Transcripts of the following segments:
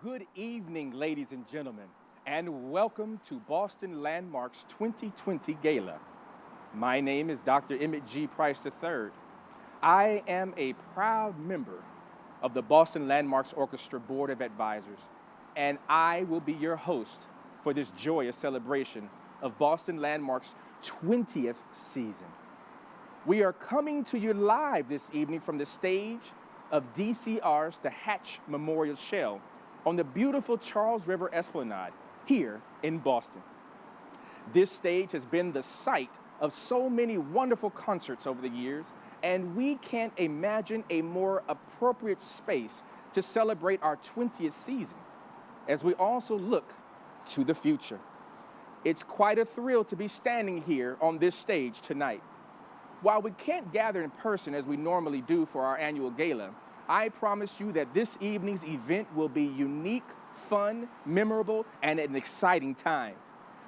Good evening, ladies and gentlemen, and welcome to Boston Landmarks 2020 Gala. My name is Dr. Emmett G. Price III. I am a proud member of the Boston Landmarks Orchestra Board of Advisors, and I will be your host for this joyous celebration of Boston Landmarks' 20th season. We are coming to you live this evening from the stage of DCR's The Hatch Memorial Shell on the beautiful Charles River Esplanade here in Boston. This stage has been the site of so many wonderful concerts over the years, and we can't imagine a more appropriate space to celebrate our 20th season as we also look to the future. It's quite a thrill to be standing here on this stage tonight. While we can't gather in person as we normally do for our annual gala, I promise you that this evening's event will be unique, fun, memorable, and an exciting time.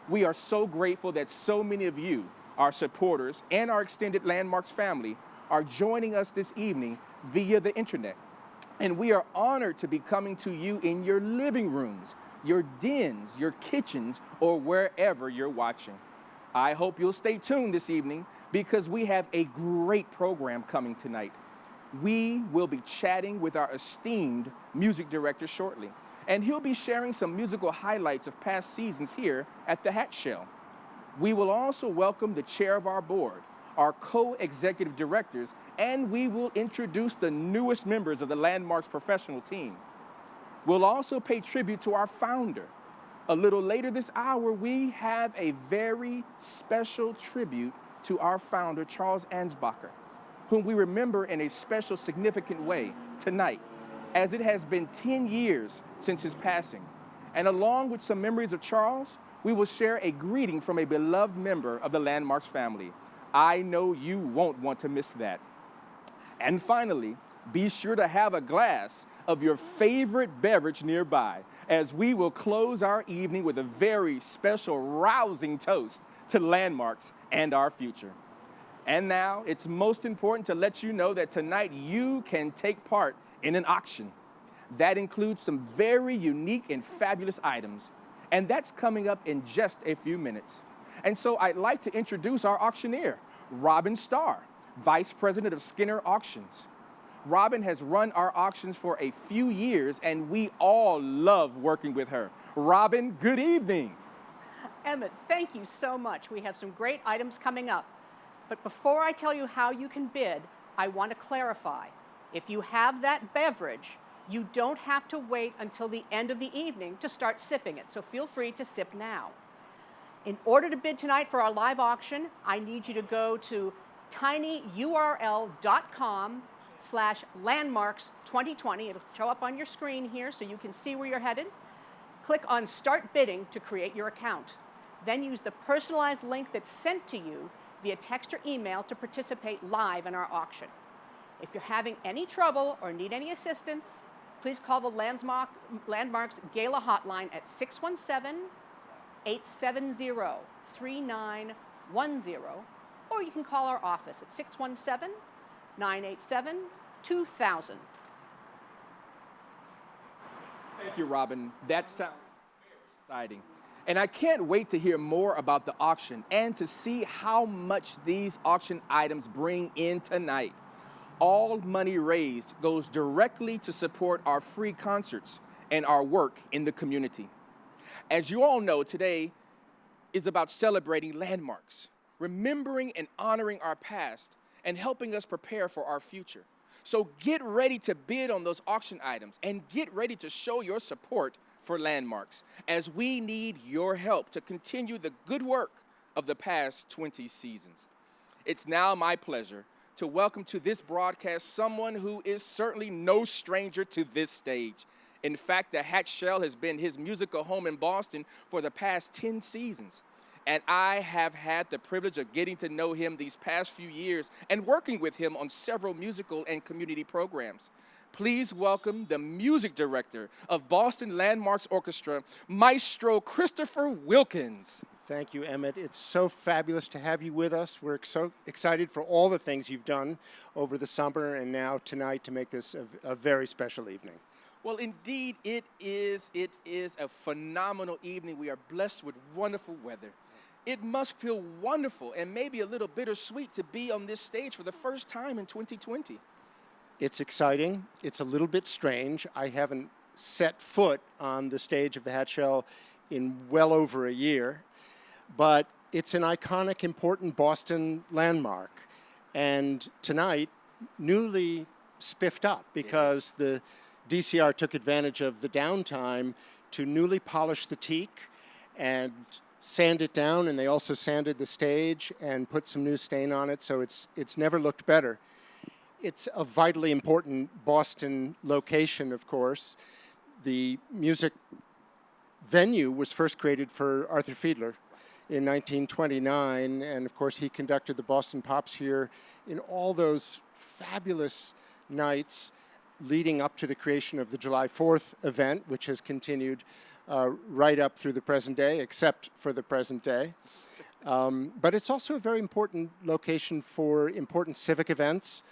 We are so grateful that so many of you, our supporters, and our extended Landmarks family are joining us this evening via the internet. And we are honored to be coming to you in your living rooms, your dens, your kitchens, or wherever you're watching. I hope you'll stay tuned this evening because we have a great program coming tonight. We will be chatting with our esteemed music director shortly, and he'll be sharing some musical highlights of past seasons here at the Hatch Shell. We will also welcome the chair of our board, our co-executive directors, and we will introduce the newest members of the Landmarks professional team. We'll also pay tribute to our founder. A little later this hour, we have a very special tribute to our founder, Charles Ansbacher, whom we remember in a special, significant way tonight, as it has been 10 years since his passing. And along with some memories of Charles, we will share a greeting from a beloved member of the Landmarks family. I know you won't want to miss that. And finally, be sure to have a glass of your favorite beverage nearby, as we will close our evening with a very special, rousing toast to Landmarks and our future. And now, it's most important to let you know that tonight you can take part in an auction. That includes some very unique and fabulous items, and that's coming up in just a few minutes. And so I'd like to introduce our auctioneer, Robin Starr, Vice President of Skinner Auctions. Robin has run our auctions for a few years, and we all love working with her. Robin, good evening. Emmett, thank you so much. We have some great items coming up. But before I tell you how you can bid, I want to clarify. If you have that beverage, you don't have to wait until the end of the evening to start sipping it, so feel free to sip now. In order to bid tonight for our live auction, I need you to go to tinyurl.com/landmarks2020. It'll show up on your screen here so you can see where you're headed. Click on Start Bidding to create your account. Then use the personalized link that's sent to you via text or email to participate live in our auction. If you're having any trouble or need any assistance, please call the Landmarks Gala hotline at 617-870-3910, or you can call our office at 617-987-2000. Thank you, Robin. That sounds very exciting. And I can't wait to hear more about the auction and to see how much these auction items bring in tonight. All money raised goes directly to support our free concerts and our work in the community. As you all know, today is about celebrating Landmarks, remembering and honoring our past, and helping us prepare for our future. So get ready to bid on those auction items and get ready to show your support for Landmarks, as we need your help to continue the good work of the past 20 seasons. It's now my pleasure to welcome to this broadcast someone who is certainly no stranger to this stage. In fact, the Hatch Shell has been his musical home in Boston for the past 10 seasons. And I have had the privilege of getting to know him these past few years and working with him on several musical and community programs. Please welcome the music director of Boston Landmarks Orchestra, Maestro Christopher Wilkins. Thank you, Emmett. It's so fabulous to have you with us. We're so excited for all the things you've done over the summer and now tonight to make this a very special evening. Well, indeed, it is. It is a phenomenal evening. We are blessed with wonderful weather. It must feel wonderful and maybe a little bittersweet to be on this stage for the first time in 2020. It's exciting. It's a little bit strange. I haven't set foot on the stage of the Hatch Shell in well over a year, but it's an iconic, important Boston landmark. And tonight, newly spiffed up because the DCR took advantage of the downtime to newly polish the teak and sand it down, and they also sanded the stage and put some new stain on it, so it's never looked better. It's a vitally important Boston location, of course. The music venue was first created for Arthur Fiedler in 1929, and of course he conducted the Boston Pops here in all those fabulous nights leading up to the creation of the July 4th event, which has continued right up through the present day, except for the present day. But it's also a very important location for important civic events.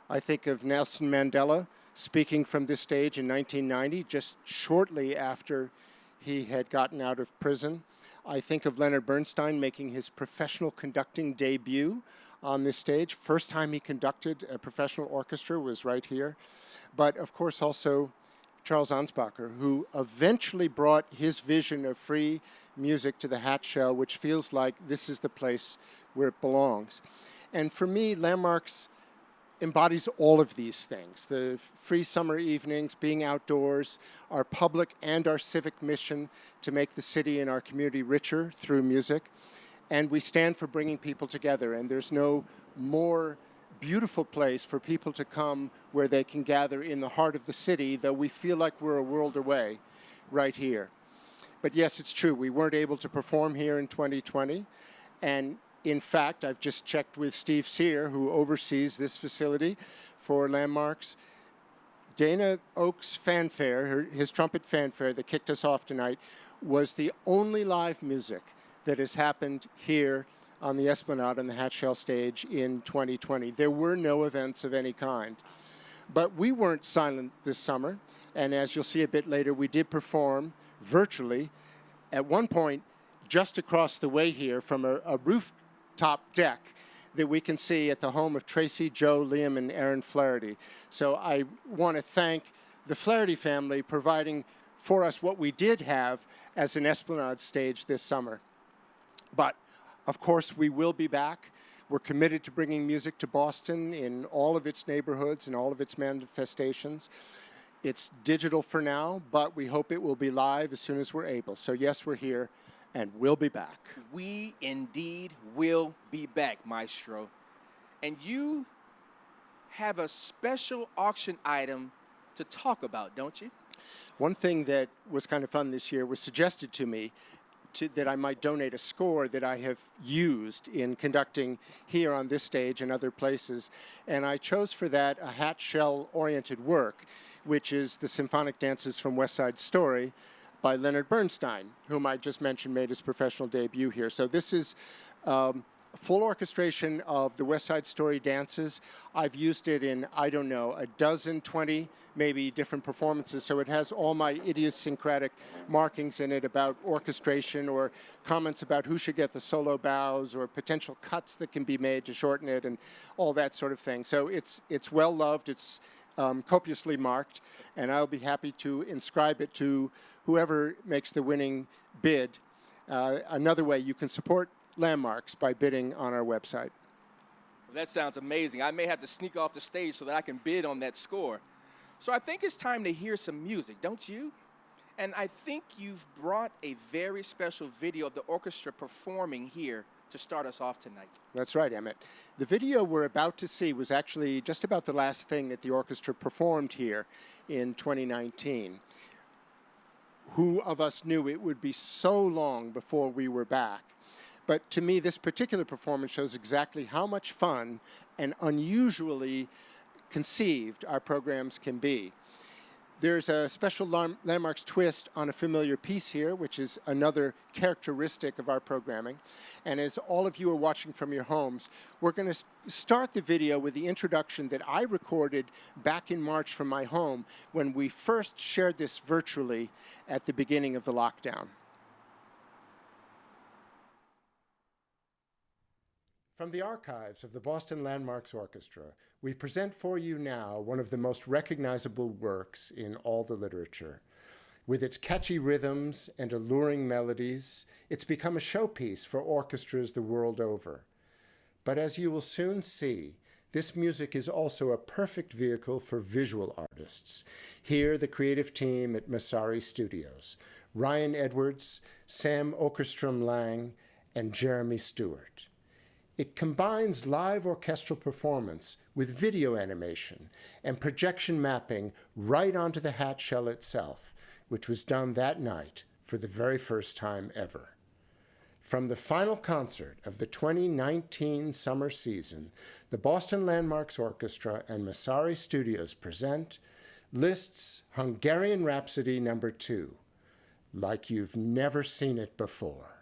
I think of Nelson Mandela speaking from this stage in 1990, just shortly after he had gotten out of prison. I think of Leonard Bernstein making his professional conducting debut on this stage. First time he conducted a professional orchestra was right here. But of course also Charles Ansbacher, who eventually brought his vision of free music to the Hatch Shell, which feels like this is the place where it belongs. And for me, Landmarks embodies all of these things. The free summer evenings, being outdoors, our public and our civic mission to make the city and our community richer through music. And we stand for bringing people together, and there's no more beautiful place for people to come where they can gather in the heart of the city, though we feel like we're a world away right here. But yes, it's true, we weren't able to perform here in 2020, and in fact, I've just checked with Steve Sear, who oversees this facility for Landmarks. Dana Oak's fanfare, his trumpet fanfare that kicked us off tonight, was the only live music that has happened here on the Esplanade on the Hatch Shell stage in 2020. There were no events of any kind. But we weren't silent this summer, and as you'll see a bit later, we did perform virtually at one point just across the way here from a rooftop deck that we can see at the home of Tracy, Joe, Liam, and Aaron Flaherty. So I want to thank the Flaherty family providing for us what we did have as an Esplanade stage this summer. But of course, we will be back. We're committed to bringing music to Boston in all of its neighborhoods and all of its manifestations. It's digital for now, but we hope it will be live as soon as we're able. So yes, we're here, and we'll be back. We indeed will be back, Maestro. And you have a special auction item to talk about, don't you? One thing that was kind of fun this year was suggested to me that I might donate a score that I have used in conducting here on this stage and other places. And I chose for that a Hatch Shell-oriented work, which is the Symphonic Dances from West Side Story by Leonard Bernstein, whom I just mentioned made his professional debut here. So this is full orchestration of the West Side Story dances. I've used it in, I don't know, a dozen, 20, maybe different performances. So it has all my idiosyncratic markings in it about orchestration or comments about who should get the solo bows or potential cuts that can be made to shorten it and all that sort of thing. So it's well loved, it's copiously marked, and I'll be happy to inscribe it to whoever makes the winning bid. Another way you can support Landmarks by bidding on our website. Well, that sounds amazing. I may have to sneak off the stage so that I can bid on that score. So I think it's time to hear some music, don't you? And I think you've brought a very special video of the orchestra performing here to start us off tonight. That's right, Emmett. The video we're about to see was actually just about the last thing that the orchestra performed here in 2019. Who of us knew it would be so long before we were back? But to me, this particular performance shows exactly how much fun and unusually conceived our programs can be. There's a special Landmarks twist on a familiar piece here, which is another characteristic of our programming. And as all of you are watching from your homes, we're going to start the video with the introduction that I recorded back in March from my home when we first shared this virtually at the beginning of the lockdown. From the archives of the Boston Landmarks Orchestra, we present for you now one of the most recognizable works in all the literature. With its catchy rhythms and alluring melodies, it's become a showpiece for orchestras the world over. But as you will soon see, this music is also a perfect vehicle for visual artists. Here, the creative team at Masari Studios, Ryan Edwards, Sam Åkerström-Lang, and Jeremy Stewart. It combines live orchestral performance with video animation and projection mapping right onto the hat shell itself, which was done that night for the very first time ever. From the final concert of the 2019 summer season, the Boston Landmarks Orchestra and Masari Studios present Liszt's Hungarian Rhapsody No. 2, like you've never seen it before.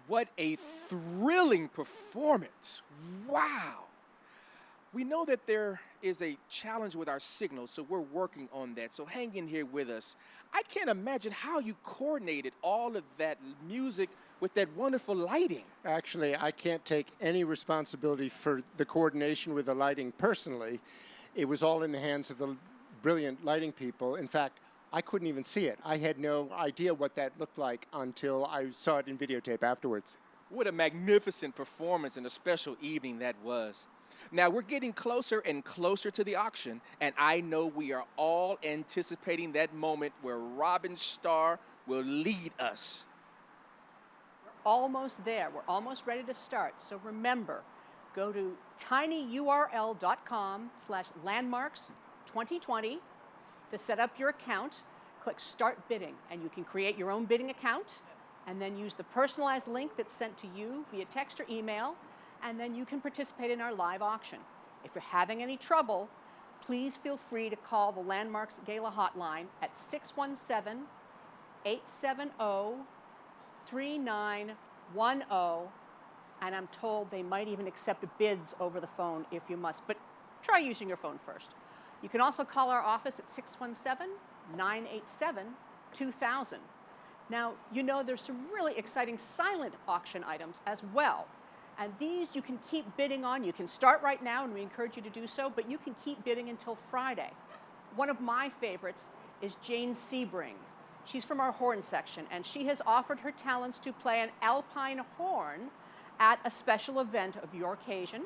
What a thrilling performance. Wow. We know that there is a challenge with our signal, so we're working on that. So hang in here with us. I can't imagine how you coordinated all of that music with that wonderful lighting. Actually, I can't take any responsibility for the coordination with the lighting personally. It was all in the hands of the brilliant lighting people. In fact, I couldn't even see it. I had no idea what that looked like until I saw it in videotape afterwards. What a magnificent performance and a special evening that was. Now we're getting closer and closer to the auction, and I know we are all anticipating that moment where Robin Starr will lead us. We're almost there. We're almost ready to start. So remember, go to tinyurl.com/landmarks2020 to set up your account. Click Start Bidding, and you can create your own bidding account, and then use the personalized link that's sent to you via text or email, and then you can participate in our live auction. If you're having any trouble, please feel free to call the Landmarks Gala hotline at 617-870-3910, and I'm told they might even accept bids over the phone if you must, but try using your phone first. You can also call our office at 617-987-2000. Now, you know there's some really exciting silent auction items as well. And these you can keep bidding on. You can start right now, and we encourage you to do so, but you can keep bidding until Friday. One of my favorites is Jane Sebring. She's from our horn section, and she has offered her talents to play an alpine horn at a special event of your occasion.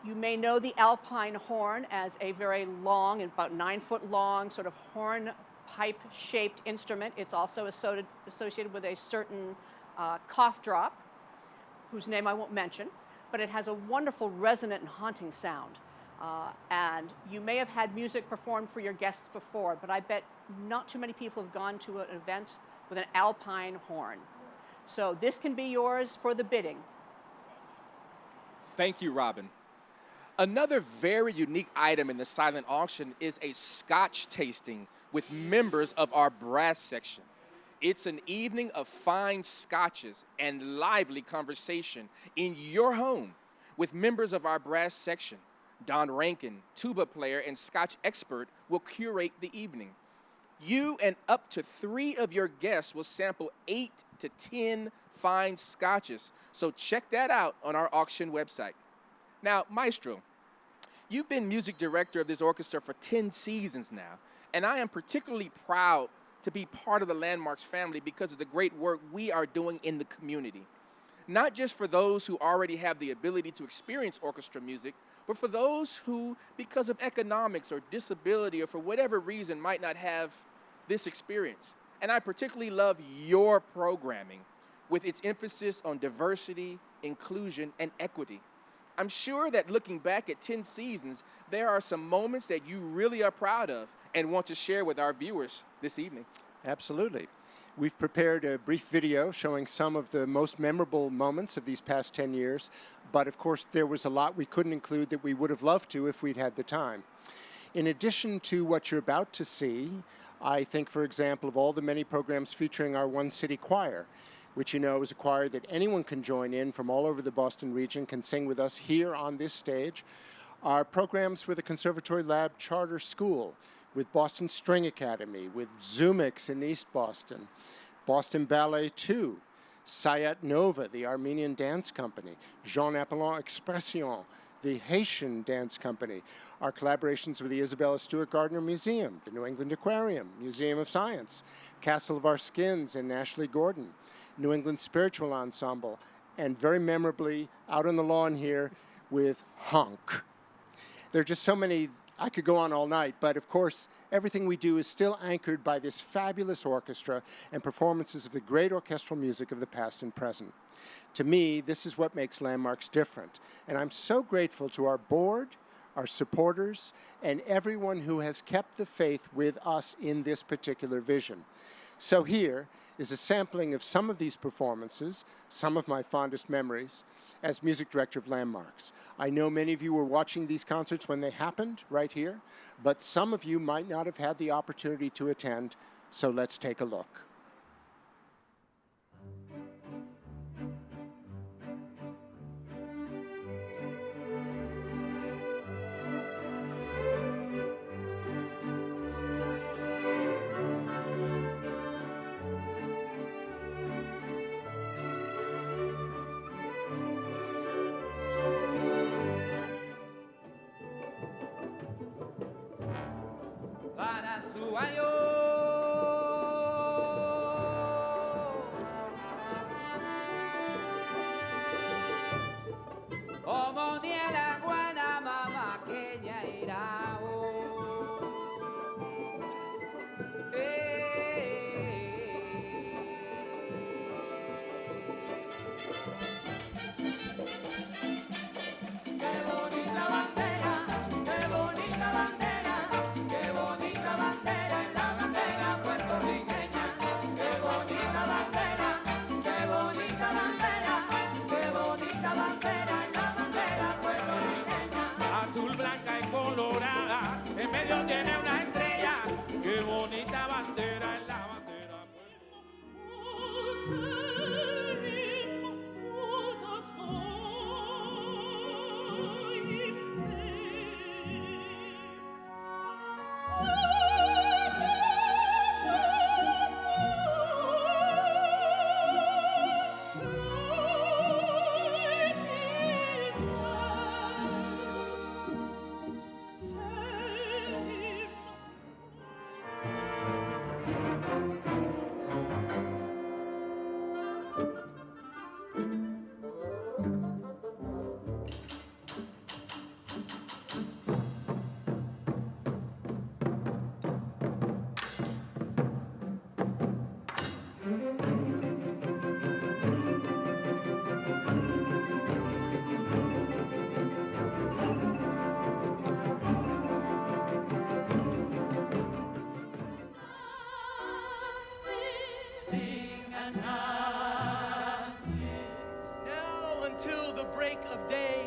You may know the alpine horn as a very long, about 9-foot long, sort of horn pipe-shaped instrument. It's also associated with a certain cough drop, whose name I won't mention, but it has a wonderful resonant and haunting sound. And you may have had music performed for your guests before, but I bet not too many people have gone to an event with an alpine horn. So this can be yours for the bidding. Thank you, Robin. Another very unique item in the silent auction is a Scotch tasting with members of our brass section. It's an evening of fine scotches and lively conversation in your home with members of our brass section. Don Rankin, tuba player and Scotch expert, will curate the evening. You and up to 3 of your guests will sample 8 to 10 fine scotches. So check that out on our auction website. Now, Maestro, you've been music director of this orchestra for 10 seasons now, and I am particularly proud to be part of the Landmarks family because of the great work we are doing in the community. Not just for those who already have the ability to experience orchestra music, but for those who, because of economics or disability or for whatever reason, might not have this experience. And I particularly love your programming with its emphasis on diversity, inclusion, and equity. I'm sure that looking back at 10 seasons, there are some moments that you really are proud of and want to share with our viewers this evening. Absolutely. We've prepared a brief video showing some of the most memorable moments of these past 10 years, but of course there was a lot we couldn't include that we would have loved to if we'd had the time. In addition to what you're about to see, I think, for example, of all the many programs featuring our One City Choir, which you know is a choir that anyone can join in from all over the Boston region, can sing with us here on this stage. Our programs with the Conservatory Lab Charter School, with Boston String Academy, with Zoomix in East Boston, Boston Ballet 2, Sayat Nova, the Armenian dance company, Jean Apollon Expression, the Haitian dance company, our collaborations with the Isabella Stewart Gardner Museum, the New England Aquarium, Museum of Science, Castle of Our Skins and Ashley Gordon, New England Spiritual Ensemble, and very memorably, out on the lawn here with Honk. There are just so many. I could go on all night, but of course, everything we do is still anchored by this fabulous orchestra and performances of the great orchestral music of the past and present. To me, this is what makes Landmarks different, and I'm so grateful to our board, our supporters, and everyone who has kept the faith with us in this particular vision. So here is a sampling of some of these performances, some of my fondest memories, as music director of Landmarks. I know many of you were watching these concerts when they happened right here, but some of you might not have had the opportunity to attend, so let's take a look. para su ayo. Como niela buena mamá que ya irá. Azul, blanca y colorada, en medio tiene una estrella. Qué bonita bandera es la bandera. Now until the break of day,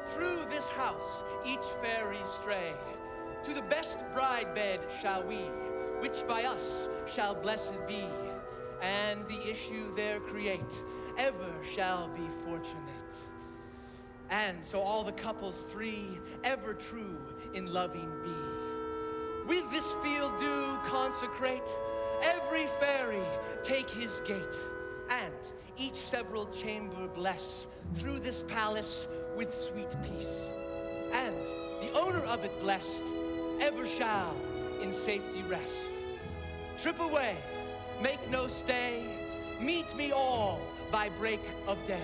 through this house each fairy stray. To the best bride bed shall we, which by us shall blessed be, and the issue there create ever shall be fortunate. And so all the couples three ever true in loving be. With this field do consecrate, every fairy take his gate, and each several chamber bless through this palace with sweet peace. And the owner of it blessed ever shall in safety rest. Trip away, make no stay, meet me all by break of day.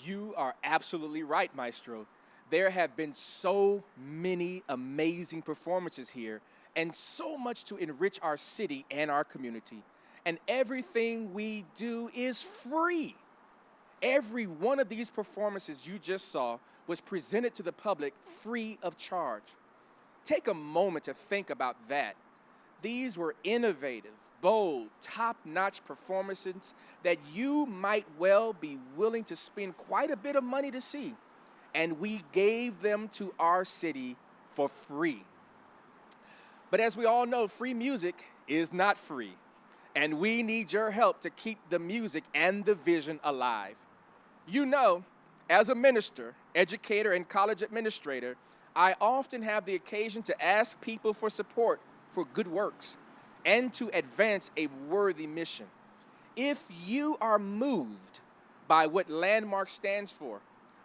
You are absolutely right, Maestro. There have been so many amazing performances here and so much to enrich our city and our community. And everything we do is free. Every one of these performances you just saw was presented to the public free of charge. Take a moment to think about that. These were innovative, bold, top-notch performances that you might well be willing to spend quite a bit of money to see. And we gave them to our city for free. But as we all know, free music is not free. And we need your help to keep the music and the vision alive. You know, as a minister, educator, and college administrator, I often have the occasion to ask people for support for good works and to advance a worthy mission. If you are moved by what Landmark stands for,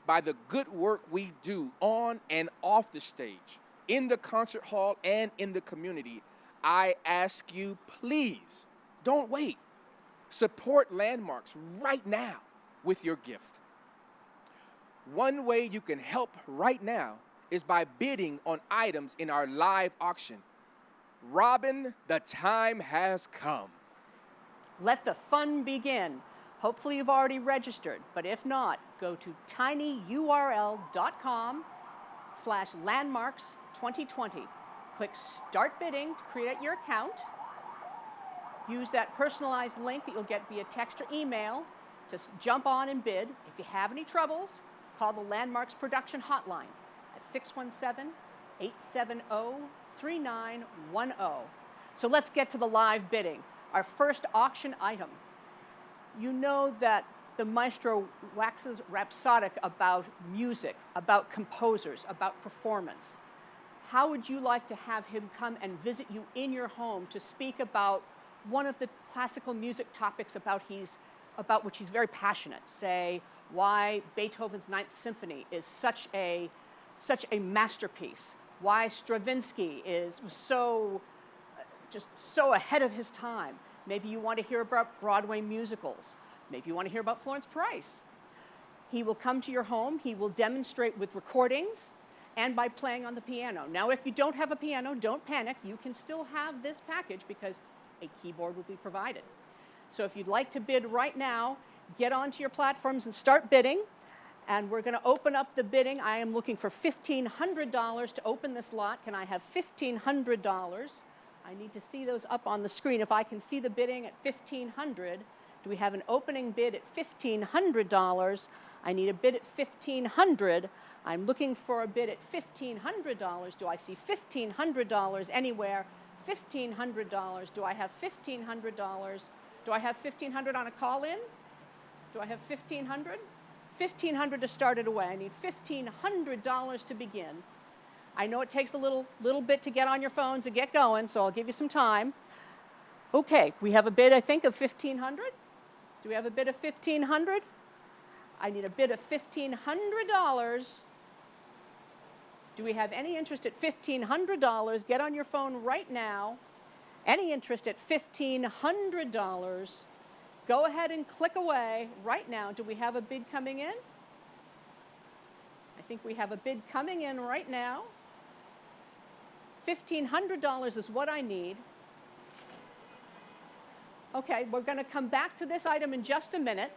by the good work we do on and off the stage, in the concert hall and in the community, I ask you, please, don't wait. Support Landmarks right now with your gift. One way you can help right now is by bidding on items in our live auction. Robin, the time has come. Let the fun begin. Hopefully you've already registered, but if not, go to tinyurl.com/landmarks2020. Click Start Bidding to create your account. Use that personalized link that you'll get via text or email to jump on and bid. If you have any troubles, call the Landmarks Production Hotline at 617-870-3910. So let's get to the live bidding. Our first auction item. You know that the maestro waxes rhapsodic about music, about composers, about performance. How would you like to have him come and visit you in your home to speak about one of the classical music topics about which he's very passionate? Say, why Beethoven's Ninth Symphony is such a masterpiece. Why Stravinsky was so ahead of his time. Maybe you want to hear about Broadway musicals. Maybe you want to hear about Florence Price. He will come to your home. He will demonstrate with recordings and by playing on the piano. Now, if you don't have a piano, don't panic. You can still have this package because a keyboard will be provided. So if you'd like to bid right now, get onto your platforms and start bidding. And we're going to open up the bidding. I am looking for $1,500 to open this lot. Can I have $1,500? I need to see those up on the screen. If I can see the bidding at $1,500, do we have an opening bid at $1,500? I need a bid at $1,500. I'm looking for a bid at $1,500. Do I see $1,500 anywhere? $1,500. Do I have $1,500? Do I have $1,500 on a call-in? Do I have $1,500? $1,500 to start it away. I need $1,500 to begin. I know it takes a little bit to get on your phones and get going, so I'll give you some time. Okay, we have a bid, I think, of $1,500. Do we have a bid of $1,500? I need a bid of $1,500. Do we have any interest at $1,500? Get on your phone right now. Any interest at $1,500? Go ahead and click away right now. Do we have a bid coming in? I think we have a bid coming in right now. $1,500 is what I need. Okay, we're going to come back to this item in just a minute.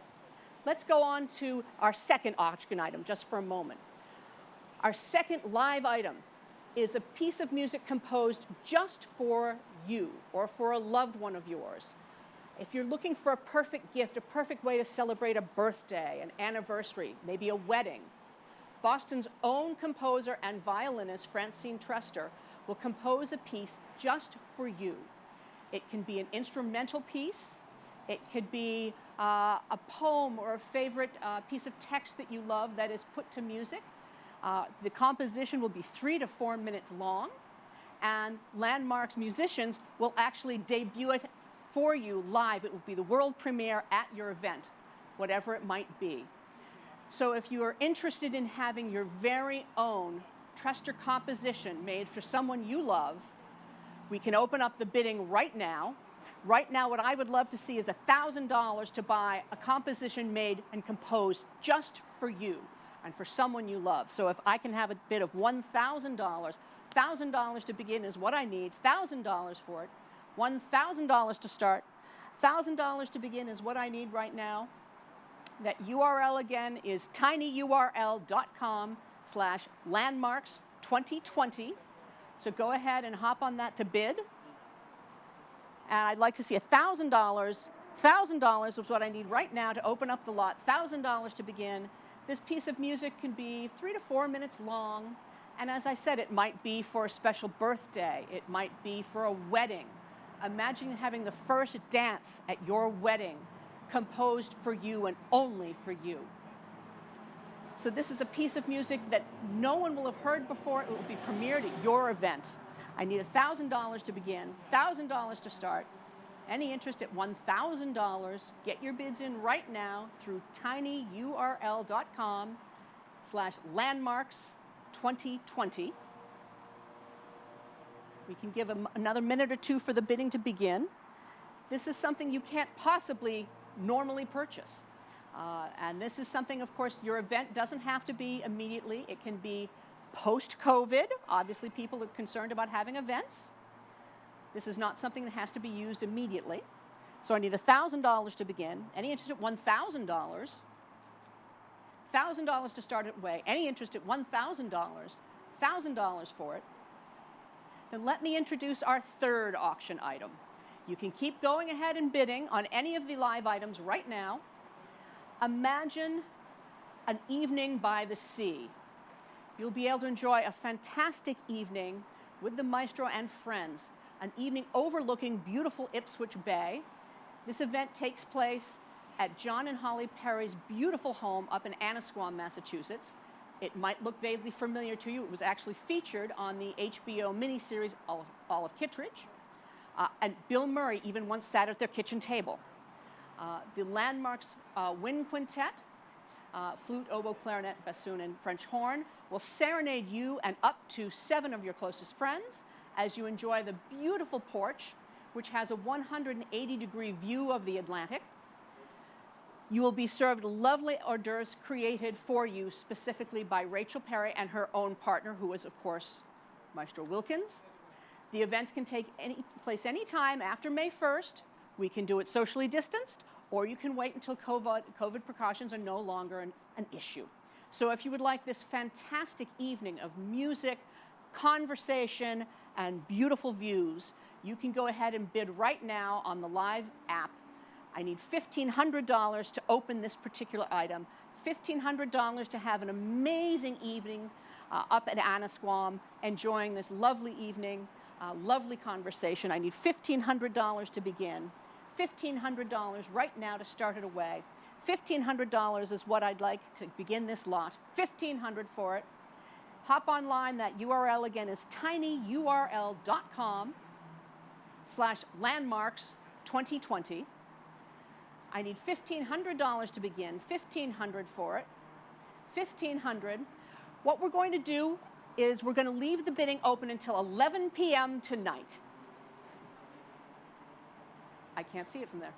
Let's go on to our second auction item just for a moment. Our second live item is a piece of music composed just for you or for a loved one of yours. If you're looking for a perfect gift, a perfect way to celebrate a birthday, an anniversary, maybe a wedding, Boston's own composer and violinist, Francine Truster, will compose a piece just for you. It can be an instrumental piece. It could be a poem or a favorite piece of text that you love that is put to music. The composition will be 3 to 4 minutes long, and Landmarks musicians will actually debut it for you live. It will be the world premiere at your event, whatever it might be. So if you are interested in having your very own Truster composition made for someone you love, we can open up the bidding right now. Right now, what I would love to see is $1,000 to buy a composition made and composed just for you and for someone you love. So if I can have a bid of $1,000, $1,000 to begin is what I need, $1,000 for it, $1,000 to start, $1,000 to begin is what I need right now. That URL again is tinyurl.com/landmarks2020. So go ahead and hop on that to bid. And I'd like to see $1,000. $1,000 is what I need right now to open up the lot. $1,000 to begin. This piece of music can be 3 to 4 minutes long. And as I said, it might be for a special birthday. It might be for a wedding. Imagine having the first dance at your wedding composed for you and only for you. So this is a piece of music that no one will have heard before. It will be premiered at your event. I need $1,000 to begin, $1,000 to start. Any interest at $1,000, get your bids in right now through tinyurl.com/landmarks2020. We can give another minute or two for the bidding to begin. This is something you can't possibly normally purchase. And this is something, of course, your event doesn't have to be immediately. It can be post-COVID. Obviously, people are concerned about having events. This is not something that has to be used immediately. So I need $1,000 to begin. Any interest at $1,000? $1,000 to start it away. Any interest at $1,000? $1,000 for it. Then let me introduce our third auction item. You can keep going ahead and bidding on any of the live items right now. Imagine an evening by the sea. You'll be able to enjoy a fantastic evening with the maestro and friends, an evening overlooking beautiful Ipswich Bay. This event takes place at John and Holly Perry's beautiful home up in Annisquam, Massachusetts. It might look vaguely familiar to you. It was actually featured on the HBO miniseries Olive Kittredge. And Bill Murray even once sat at their kitchen table. The Landmarks Wind Quintet, flute, oboe, clarinet, bassoon, and French horn, will serenade you and up to 7 of your closest friends as you enjoy the beautiful porch, which has a 180-degree view of the Atlantic. You will be served lovely hors d'oeuvres created for you specifically by Rachel Perry and her own partner, who is, of course, Maestro Wilkins. The events can take place anytime after May 1st. We can do it socially distanced, or you can wait until COVID precautions are no longer an issue. So if you would like this fantastic evening of music, conversation, and beautiful views, you can go ahead and bid right now on the live app. I need $1,500 to open this particular item, $1,500 to have an amazing evening up at Annisquam, enjoying this lovely evening, lovely conversation. I need $1,500 to begin, $1,500 right now to start it away. $1,500 is what I'd like to begin this lot, $1,500 for it. Hop online, that URL again is tinyurl.com/landmarks2020. I need $1,500 to begin, $1,500 for it, $1,500. What we're going to do is we're going to leave the bidding open until 11 p.m. tonight. I can't see it from there.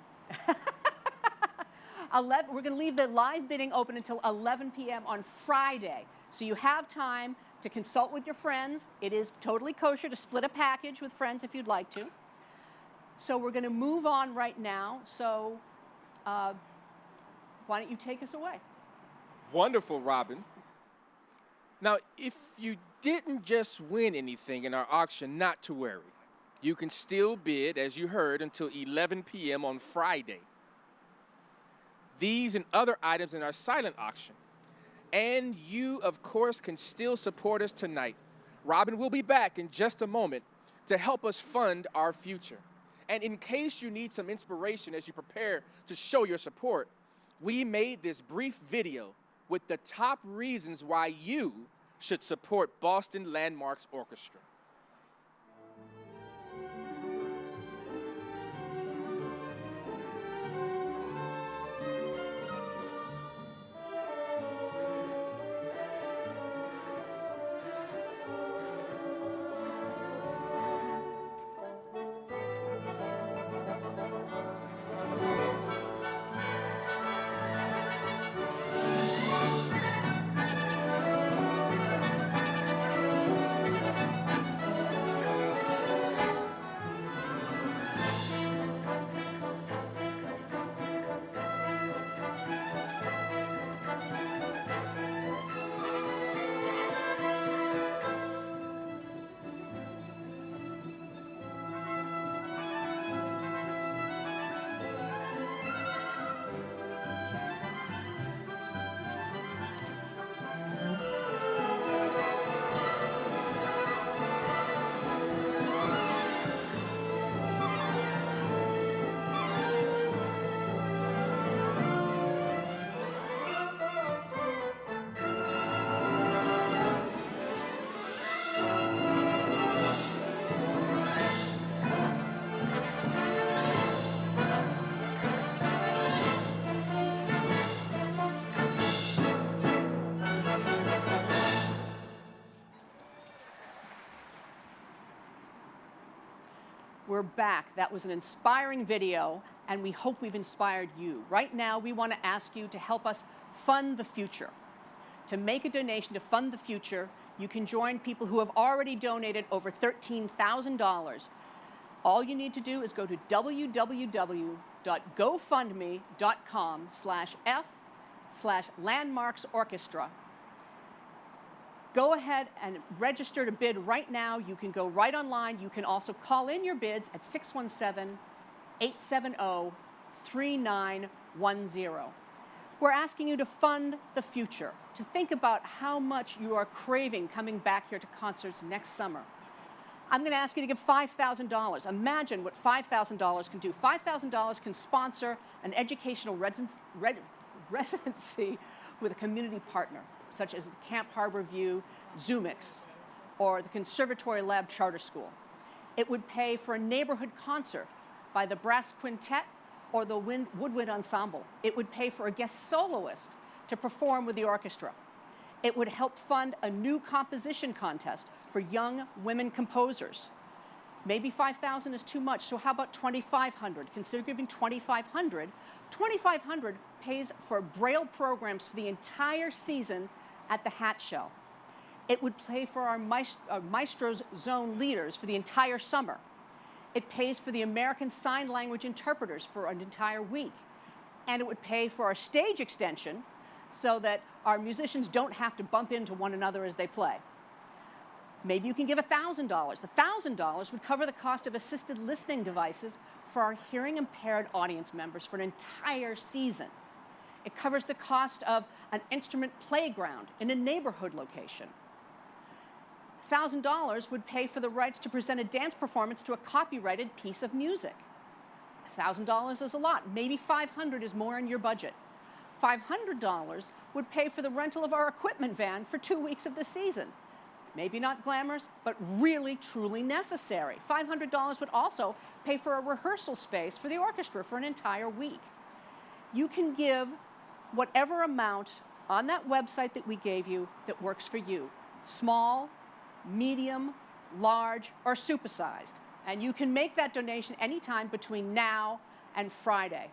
We're going to leave the live bidding open until 11 p.m. on Friday. So you have time to consult with your friends. It is totally kosher to split a package with friends if you'd like to. So we're going to move on right now. So why don't you take us away? Wonderful, Robin. Now, if you didn't just win anything in our auction, not to worry. You can still bid, as you heard, until 11 p.m. on Friday. These and other items in our silent auction. And you, of course, can still support us tonight. Robin will be back in just a moment to help us fund our future. And in case you need some inspiration as you prepare to show your support, we made this brief video with the top reasons why you should support Boston Landmarks Orchestra. we're back. That was an inspiring video, and we hope we've inspired you. Right now, we want to ask you to help us fund the future. To make a donation to fund the future, you can join people who have already donated over $13,000. All you need to do is go to www.gofundme.com/F/Landmarks Orchestra. Go ahead and register to bid right now. You can go right online. You can also call in your bids at 617-870-3910. We're asking you to fund the future, to think about how much you are craving coming back here to concerts next summer. I'm going to ask you to give $5,000. Imagine what $5,000 can do. $5,000 can sponsor an educational residency with a community partner, such as the Camp Harbor View Zoomix or the Conservatory Lab Charter School. It would pay for a neighborhood concert by the Brass Quintet or the Woodwind Ensemble. It would pay for a guest soloist to perform with the orchestra. It would help fund a new composition contest for young women composers. Maybe $5,000 is too much, so how about $2,500? Consider giving $2,500. $2,500 pays for Braille programs for the entire season at the Hat Show. It would pay for our Maestro's Zone leaders for the entire summer. It pays for the American Sign Language interpreters for an entire week. And it would pay for our stage extension so that our musicians don't have to bump into one another as they play. Maybe you can give $1,000. The $1,000 would cover the cost of assisted listening devices for our hearing impaired audience members for an entire season. It covers the cost of an instrument playground in a neighborhood location. $1,000 would pay for the rights to present a dance performance to a copyrighted piece of music. $1,000 is a lot. Maybe $500 is more in your budget. $500 would pay for the rental of our equipment van for 2 weeks of the season. Maybe not glamorous, but really, truly necessary. $500 would also pay for a rehearsal space for the orchestra for an entire week. You can give whatever amount on that website that we gave you that works for you. Small, medium, large, or supersized. And you can make that donation anytime between now and Friday.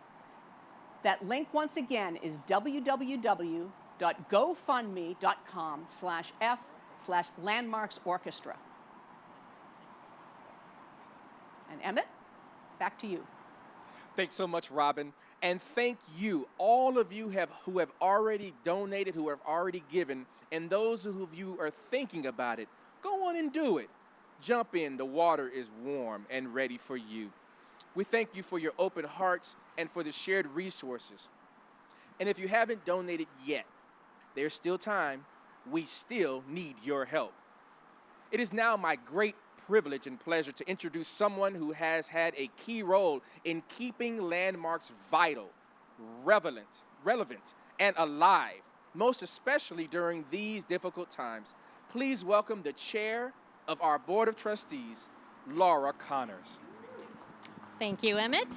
That link, once again, is www.gofundme.com/F/Landmarks Orchestra. And Emmett, back to you. Thanks so much, Robin. And thank you, all of you who have already donated, who have already given, and those of you are thinking about it. Go on and do it. Jump in. The water is warm and ready for you. We thank you for your open hearts and for the shared resources. And if you haven't donated yet, there's still time. We still need your help. It is now my great privilege and pleasure to introduce someone who has had a key role in keeping landmarks vital, relevant, and alive, most especially during these difficult times. Please welcome the chair of our Board of Trustees, Laura Connors. Thank you, Emmett.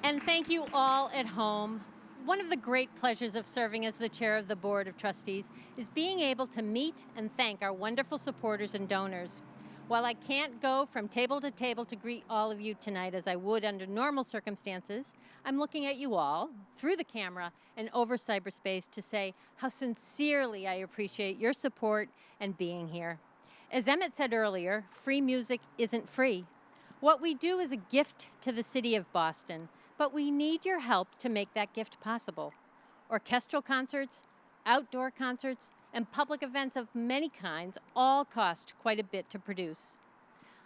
And thank you all at home. One of the great pleasures of serving as the chair of the Board of Trustees is being able to meet and thank our wonderful supporters and donors. While I can't go from table to table to greet all of you tonight as I would under normal circumstances, I'm looking at you all through the camera and over cyberspace to say how sincerely I appreciate your support and being here. As Emmett said earlier, free music isn't free. What we do is a gift to the city of Boston, but we need your help to make that gift possible. Orchestral concerts, outdoor concerts, and public events of many kinds all cost quite a bit to produce.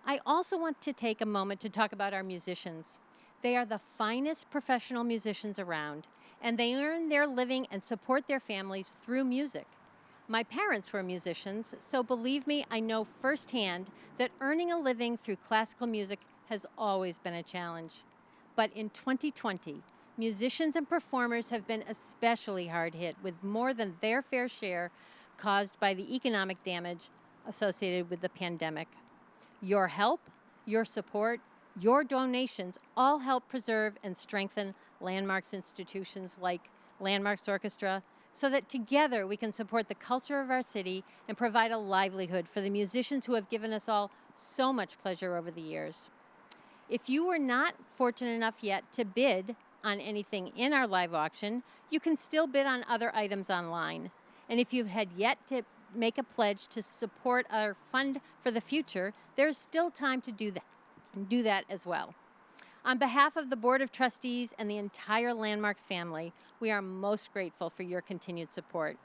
I also want to take a moment to talk about our musicians. They are the finest professional musicians around, and they earn their living and support their families through music. My parents were musicians, so believe me, I know firsthand that earning a living through classical music has always been a challenge. But in 2020, musicians and performers have been especially hard hit with more than their fair share caused by the economic damage associated with the pandemic. Your help, your support, your donations all help preserve and strengthen landmarks institutions like Landmarks Orchestra so that together we can support the culture of our city and provide a livelihood for the musicians who have given us all so much pleasure over the years. If you were not fortunate enough yet to bid on anything in our live auction, you can still bid on other items online. And if you've had yet to make a pledge to support our fund for the future, there's still time to do that as well. On behalf of the Board of Trustees and the entire Landmarks family, we are most grateful for your continued support.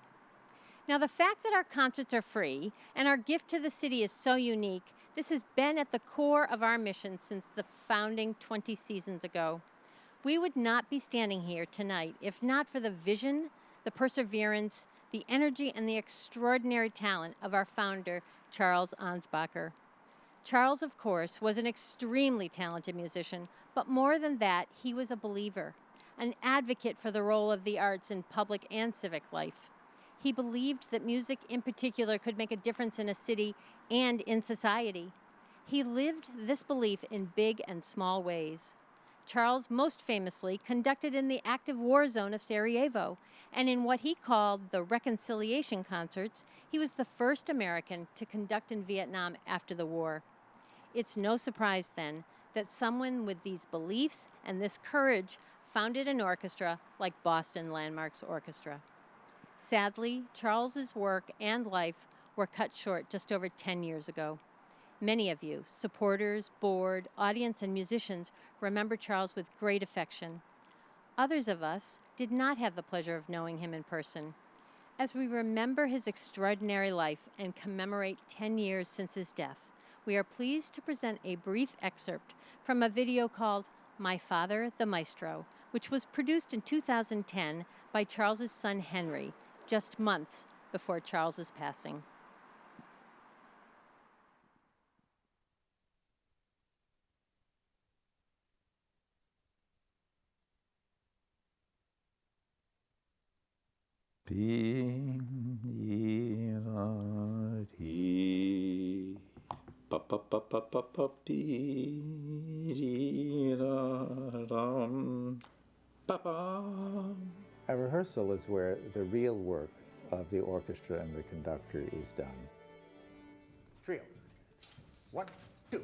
Now, the fact that our concerts are free and our gift to the city is so unique, this has been at the core of our mission since the founding 20 seasons ago. We would not be standing here tonight if not for the vision, the perseverance, the energy, and the extraordinary talent of our founder, Charles Ansbacher. Charles, of course, was an extremely talented musician, but more than that, he was a believer, an advocate for the role of the arts in public and civic life. He believed that music in particular could make a difference in a city and in society. He lived this belief in big and small ways. Charles most famously conducted in the active war zone of Sarajevo, and in what he called the reconciliation concerts, he was the first American to conduct in Vietnam after the war. It's no surprise, then, that someone with these beliefs and this courage founded an orchestra like Boston Landmarks Orchestra. Sadly, Charles's work and life were cut short just over 10 years ago. Many of you, supporters, board, audience, and musicians, remember Charles with great affection. Others of us did not have the pleasure of knowing him in person. As we remember his extraordinary life and commemorate 10 years since his death, we are pleased to present a brief excerpt from a video called My Father, the Maestro, which was produced in 2010 by Charles's son Henry, just months before Charles's passing. A rehearsal is where the real work of the orchestra and the conductor is done. Trio. 1, 2.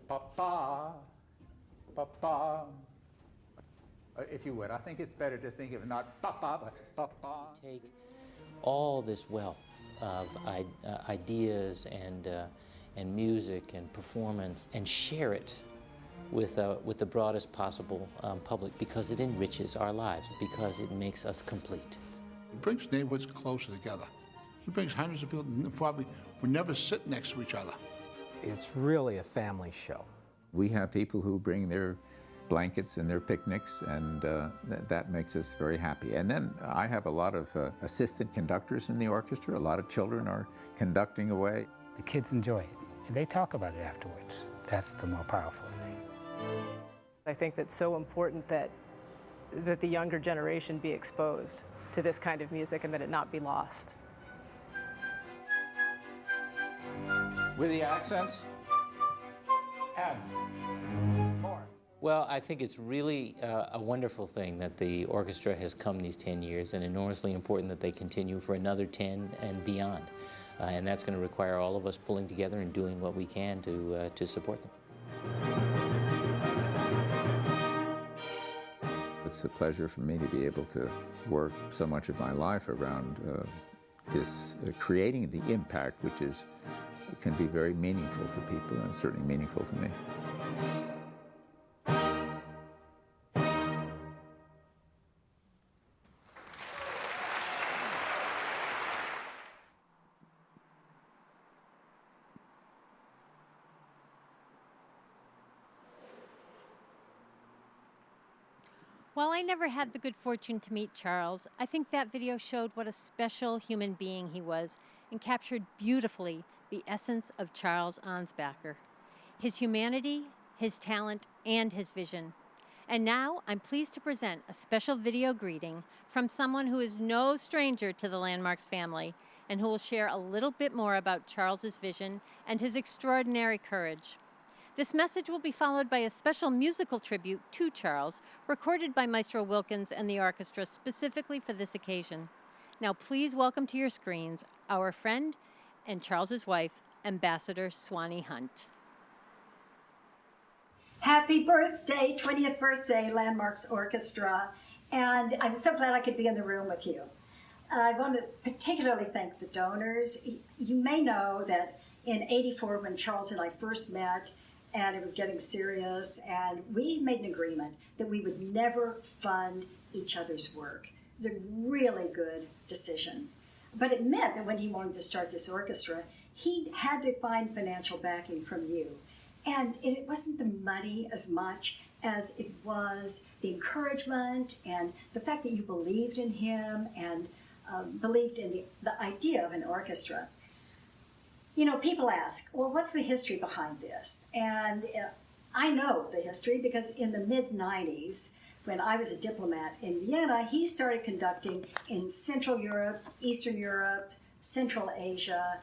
Pa-pa, pa-pa. If you would, I think it's better to think of not pa-pa, but pa-pa. Take all this wealth of ideas and music and performance and share it with the broadest possible public, because it enriches our lives, because it makes us complete. It brings neighborhoods closer together. He brings hundreds of people that probably would never sit next to each other. It's really a family show. We have people who bring their blankets and their picnics, and that makes us very happy. And then I have a lot of assistant conductors in the orchestra. A lot of children are conducting away. The kids enjoy it, and they talk about it afterwards. That's the more powerful thing. I think that's so important that the younger generation be exposed to this kind of music and that it not be lost. With the accents. And more. Well, I think it's really a wonderful thing that the orchestra has come these 10 years, and enormously important that they continue for another 10 and beyond. And that's going to require all of us pulling together and doing what we can to support them. It's a pleasure for me to be able to work so much of my life around this creating the impact, which can be very meaningful to people, and certainly meaningful to me. While I never had the good fortune to meet Charles, I think that video showed what a special human being he was and captured beautifully the essence of Charles Ansbacher, his humanity, his talent, and his vision. And now I'm pleased to present a special video greeting from someone who is no stranger to the Landmarks family and who will share a little bit more about Charles's vision and his extraordinary courage. This message will be followed by a special musical tribute to Charles, recorded by Maestro Wilkins and the orchestra specifically for this occasion. Now please welcome to your screens our friend and Charles's wife, Ambassador Swanee Hunt. Happy birthday, 20th birthday, Landmarks Orchestra. And I'm so glad I could be in the room with you. I want to particularly thank the donors. You may know that in '84, when Charles and I first met, and it was getting serious, and we made an agreement that we would never fund each other's work. It was a really good decision. But it meant that when he wanted to start this orchestra, he had to find financial backing from you. And it wasn't the money as much as it was the encouragement and the fact that you believed in him and believed in the idea of an orchestra. You know, people ask, well, what's the history behind this? And I know the history because in the mid-90s, when I was a diplomat in Vienna, he started conducting in Central Europe, Eastern Europe, Central Asia.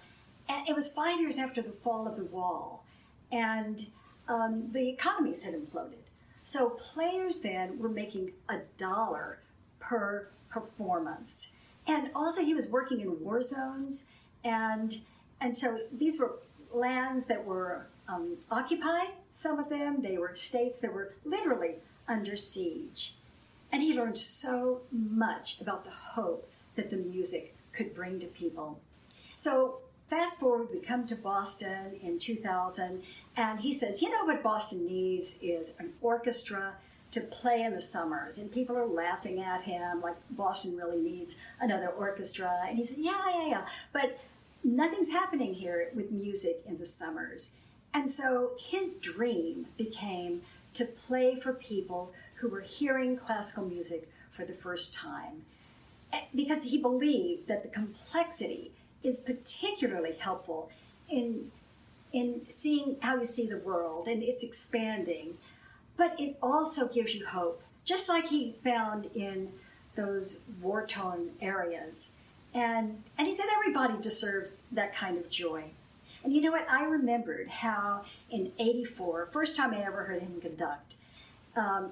And it was 5 years after the fall of the wall. And the economies had imploded. So players then were making $1 per performance. And also he was working in war zones. And so these were lands that were occupied, some of them. They were states that were literally under siege. And he learned so much about the hope that the music could bring to people. So fast forward, we come to Boston in 2000, and he says, you know what Boston needs is an orchestra to play in the summers. And people are laughing at him, like Boston really needs another orchestra. And he said, yeah. But nothing's happening here with music in the summers. And so his dream became to play for people who were hearing classical music for the first time, because he believed that the complexity is particularly helpful in seeing how you see the world, and it's expanding, but it also gives you hope, just like he found in those war-torn areas. And he said everybody deserves that kind of joy. And you know what? I remembered how in '84, first time I ever heard him conduct,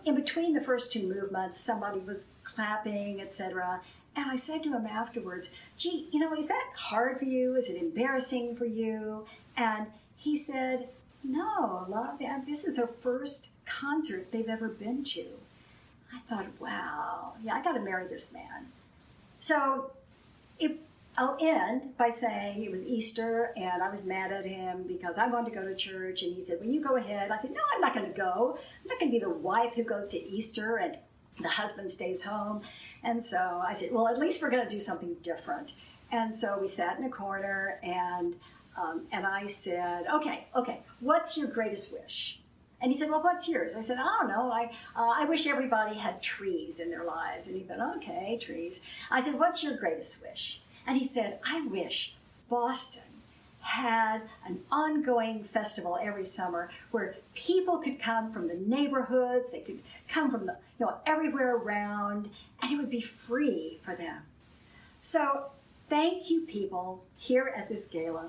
in between the first two movements, somebody was clapping, etc. And I said to him afterwards, gee, you know, is that hard for you? Is it embarrassing for you? And he said, no, a lot of them, this is their first concert they've ever been to. I thought, wow, yeah, I got to marry this man. So I'll end by saying it was Easter, and I was mad at him because I wanted to go to church, and he said, well, you go ahead. I said, no, I'm not going to go. I'm not going to be the wife who goes to Easter and the husband stays home. And so I said, well, at least we're going to do something different. And so we sat in a corner, and I said, okay, what's your greatest wish? And he said, well, what's yours? I said, I don't know. I wish everybody had trees in their lives. And he said, okay, trees. I said, what's your greatest wish? And he said, I wish Boston had an ongoing festival every summer where people could come from the neighborhoods, they could come from everywhere around, and it would be free for them. So thank you, people here at this gala,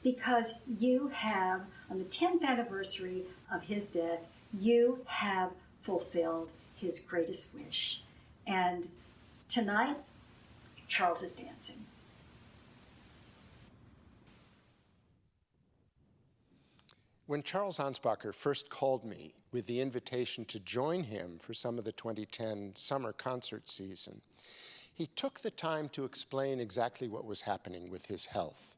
because you have, on the 10th anniversary of his death, you have fulfilled his greatest wish. And tonight, Charles is dancing. When Charles Ansbacher first called me with the invitation to join him for some of the 2010 summer concert season, he took the time to explain exactly what was happening with his health.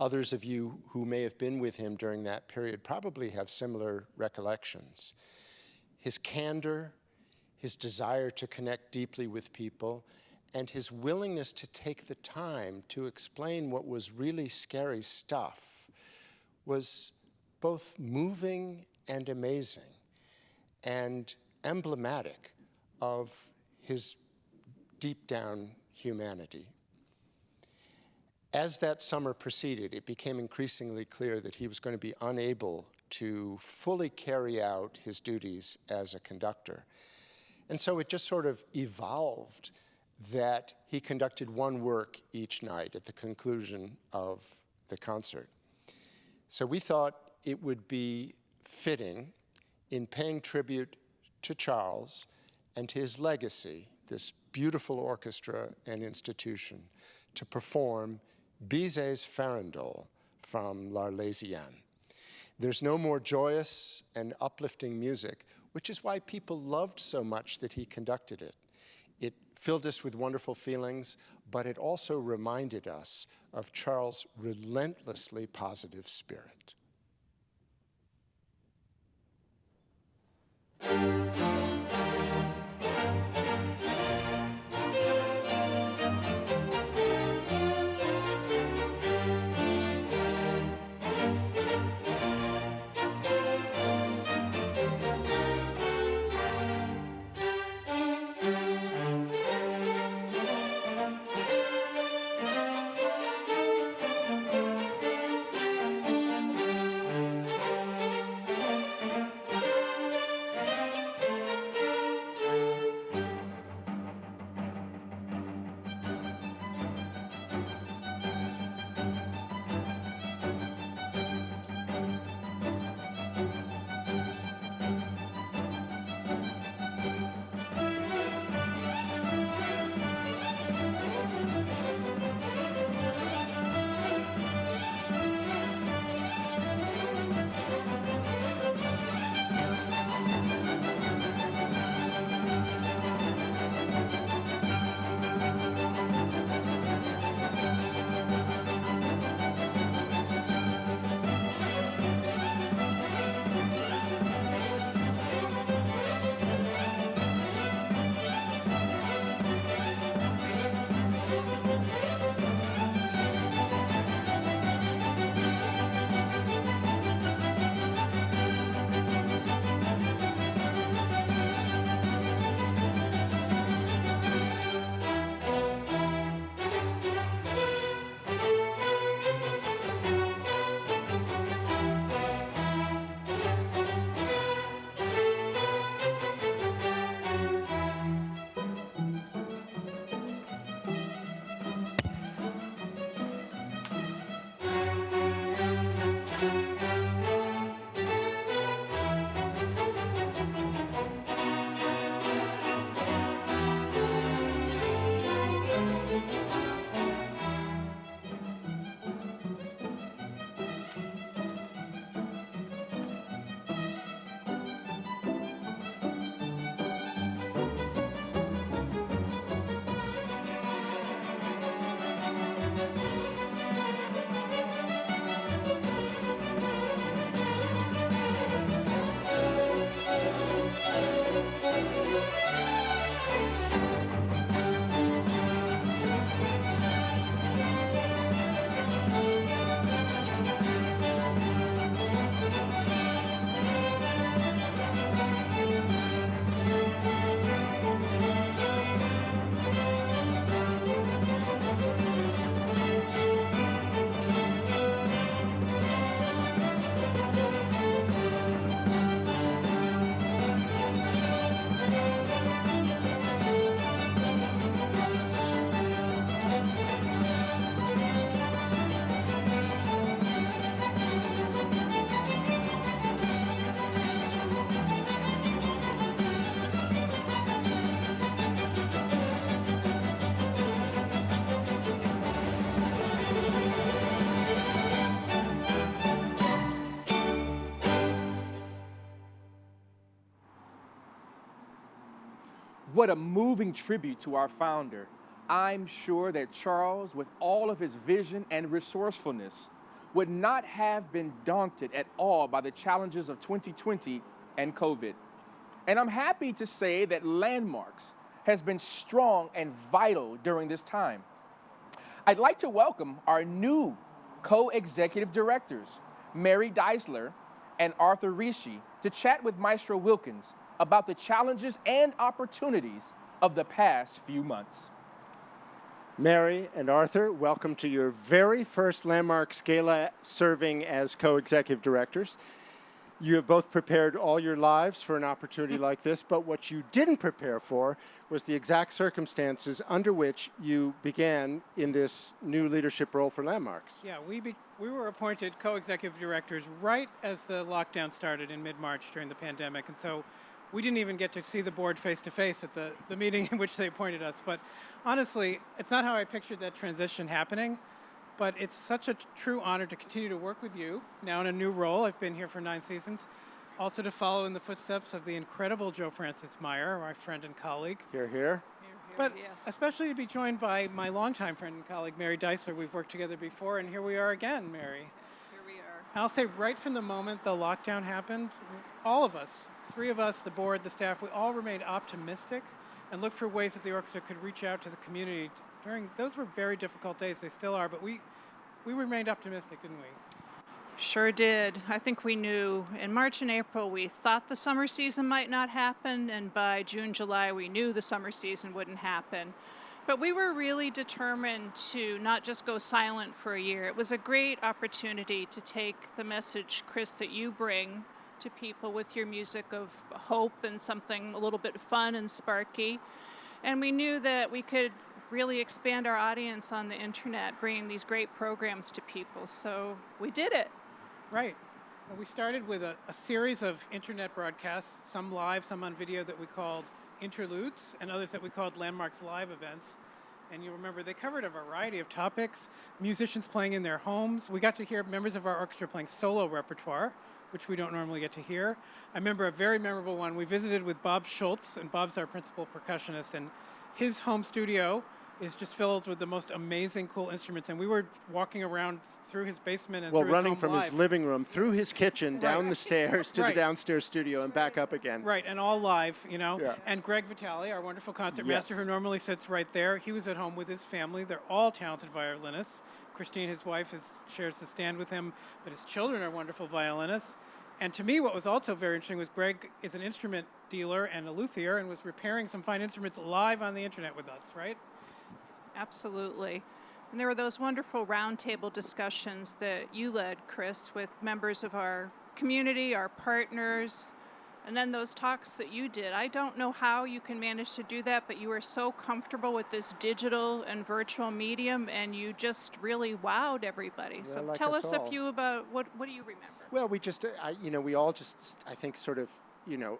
Others of you who may have been with him during that period probably have similar recollections. His candor, his desire to connect deeply with people, and his willingness to take the time to explain what was really scary stuff was both moving and amazing and emblematic of his deep down humanity. As that summer proceeded, it became increasingly clear that he was going to be unable to fully carry out his duties as a conductor. And so it just sort of evolved that he conducted one work each night at the conclusion of the concert. So we thought it would be fitting in paying tribute to Charles and his legacy, this beautiful orchestra and institution, to perform Bizet's Farandole from L'Arlésienne. There's no more joyous and uplifting music, which is why people loved so much that he conducted it. It filled us with wonderful feelings, but it also reminded us of Charles' relentlessly positive spirit. What a moving tribute to our founder. I'm sure that Charles, with all of his vision and resourcefulness, would not have been daunted at all by the challenges of 2020 and COVID. And I'm happy to say that Landmarks has been strong and vital during this time. I'd like to welcome our new co-executive directors, Mary Deisler and Arthur Rishi, to chat with Maestro Wilkins about the challenges and opportunities of the past few months. Mary and Arthur, welcome to your very first Landmarks Gala serving as co-executive directors. You have both prepared all your lives for an opportunity like this, but what you didn't prepare for was the exact circumstances under which you began in this new leadership role for Landmarks. Yeah, we were appointed co-executive directors right as the lockdown started in mid-March during the pandemic, and so we didn't even get to see the board face-to-face at the meeting in which they appointed us. But honestly, it's not how I pictured that transition happening. But it's such a true honor to continue to work with you, now in a new role. I've been here for 9 seasons. Also to follow in the footsteps of the incredible Joe Francis Meyer, my friend and colleague. Hear, hear. But especially to be joined by my longtime friend and colleague, Mary Deisler. We've worked together before, and here we are again, Mary. Yes, here we are. And I'll say right from the moment the lockdown happened, all of us, 3 of us, the board, the staff, we all remained optimistic and looked for ways that the orchestra could reach out to the community. Those were very difficult days, they still are, but we remained optimistic, didn't we? Sure did. I think we knew in March and April we thought the summer season might not happen, and by June, July we knew the summer season wouldn't happen. But we were really determined to not just go silent for a year. It was a great opportunity to take the message, Chris, that you bring to people with your music of hope and something a little bit fun and sparky. And we knew that we could really expand our audience on the internet, bringing these great programs to people. So we did it. Right. And we started with a series of internet broadcasts, some live, some on video, that we called interludes, and others that we called Landmarks Live events. And you remember they covered a variety of topics, musicians playing in their homes. We got to hear members of our orchestra playing solo repertoire, which we don't normally get to hear. I remember a very memorable one. We visited with Bob Schultz, and Bob's our principal percussionist, and his home studio is just filled with the most amazing, cool instruments. And we were walking around through his basement and through his running home from live. his living room, through his kitchen, down the stairs to Right. the downstairs studio and back up again. Right, and all live, you know. Yeah. And Greg Vitale, our wonderful concert Yes. master who normally sits right there, he was at home with his family. They're all talented violinists. Christine, his wife, shares the stand with him, but his children are wonderful violinists. And to me, what was also very interesting was Greg is an instrument dealer and a luthier and was repairing some fine instruments live on the internet with us, right? Absolutely. And there were those wonderful roundtable discussions that you led, Chris, with members of our community, our partners, and then those talks that you did. I don't know how you can manage to do that, but you were so comfortable with this digital and virtual medium, and you just really wowed everybody. So like tell us us a all. few about what do you remember? Well, we just, we all just, I think, sort of,